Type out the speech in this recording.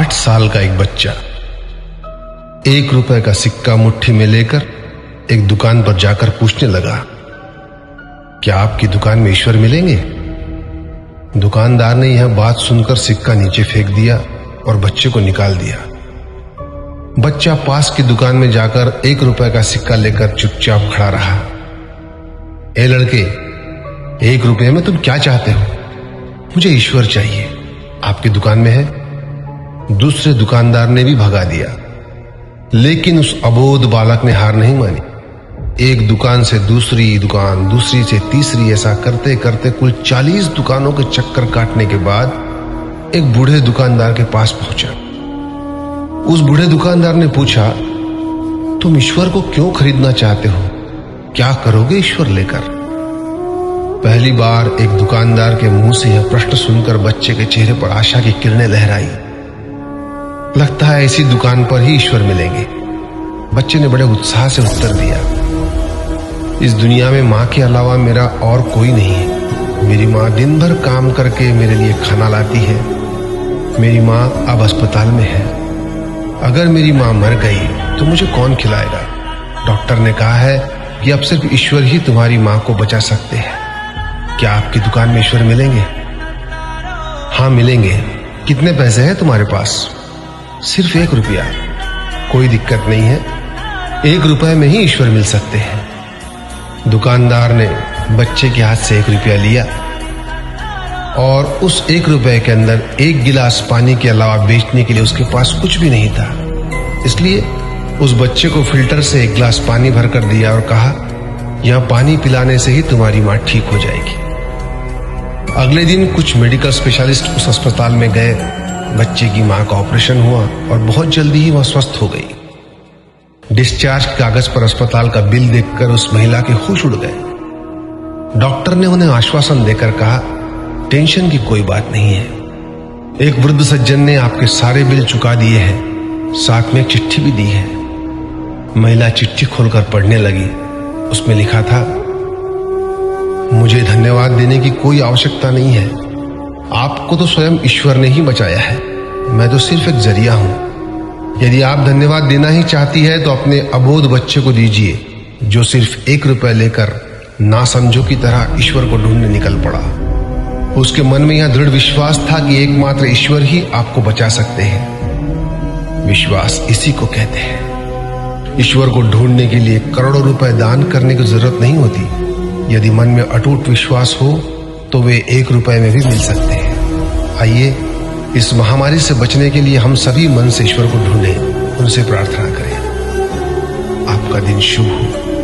8 साल का एक बच्चा 1 रुपए का सिक्का मुट्ठी में लेकर एक दुकान पर जाकर पूछने लगा, क्या आपकी दुकान में ईश्वर मिलेंगे? दुकानदार ने यह बात सुनकर सिक्का नीचे फेंक दिया और बच्चे को निकाल दिया। बच्चा पास की दुकान में जाकर 1 रुपए का सिक्का लेकर चुपचाप खड़ा रहा। ए लड़के, 1 रुपए में तुम क्या चाहते हो? मुझे ईश्वर चाहिए, आपकी दुकान में है। दूसरे दुकानदार ने भी भगा दिया, लेकिन उस अबोध बालक ने हार नहीं मानी। एक दुकान से दूसरी दुकान, दूसरी से तीसरी, ऐसा करते करते कुल 40 दुकानों के चक्कर काटने के बाद एक बूढ़े दुकानदार के पास पहुंचा। उस बूढ़े दुकानदार ने पूछा, तुम ईश्वर को क्यों खरीदना चाहते हो? क्या करोगे ईश्वर लेकर? पहली बार एक दुकानदार के मुंह से यह प्रश्न सुनकर बच्चे के चेहरे पर आशा की किरणें लहराई। लगता है इसी दुकान पर ही ईश्वर मिलेंगे। बच्चे ने बड़े उत्साह से उत्तर दिया, इस दुनिया में मां के अलावा मेरा और कोई नहीं है। मेरी मां दिन भर काम करके मेरे लिए खाना लाती है। मेरी मां अब अस्पताल में है। अगर मेरी मां मर गई तो मुझे कौन खिलाएगा? डॉक्टर ने कहा है कि अब सिर्फ ईश्वर ही तुम्हारी मां को बचा सकते हैं। क्या आपकी दुकान में ईश्वर मिलेंगे? हाँ मिलेंगे। कितने पैसे हैं तुम्हारे पास? सिर्फ 1 रुपया। कोई दिक्कत नहीं है, 1 रुपए में ही ईश्वर मिल सकते हैं। दुकानदार ने बच्चे के हाथ से 1 रुपया लिया और उस 1 रुपए के अंदर 1 गिलास पानी के अलावा बेचने के लिए उसके पास कुछ भी नहीं था। इसलिए उस बच्चे को फिल्टर से 1 गिलास पानी भरकर दिया और कहा, यह पानी पिलाने से ही तुम्हारी मां ठीक हो जाएगी। अगले दिन कुछ मेडिकल स्पेशलिस्ट उस अस्पताल में गए। बच्चे की मां का ऑपरेशन हुआ और बहुत जल्दी ही वह स्वस्थ हो गई। डिस्चार्ज कागज पर अस्पताल का बिल देखकर उस महिला के होश उड़ गए। डॉक्टर ने उन्हें आश्वासन देकर कहा, टेंशन की कोई बात नहीं है। एक वृद्ध सज्जन ने आपके सारे बिल चुका दिए हैं, साथ में एक चिट्ठी भी दी है। महिला चिट्ठी खोलकर पढ़ने लगी। उसमें लिखा था, मुझे धन्यवाद देने की कोई आवश्यकता नहीं है। आपको तो स्वयं ईश्वर ने ही बचाया है। मैं तो सिर्फ एक जरिया हूं। यदि आप धन्यवाद देना ही चाहती है तो अपने अबोध बच्चे को दीजिए, जो सिर्फ 1 रुपए लेकर नासमझों की तरह ईश्वर को ढूंढने निकल पड़ा। उसके मन में यह दृढ़ विश्वास था कि एकमात्र ईश्वर ही आपको बचा सकते हैं। विश्वास इसी को कहते हैं। ईश्वर को ढूंढने के लिए करोड़ों रुपए दान करने की जरूरत नहीं होती। यदि मन में अटूट विश्वास हो तो वे 1 रुपए में भी मिल सकते हैं। आइए इस महामारी से बचने के लिए हम सभी मन से ईश्वर को ढूंढें, उनसे प्रार्थना करें। आपका दिन शुभ हो।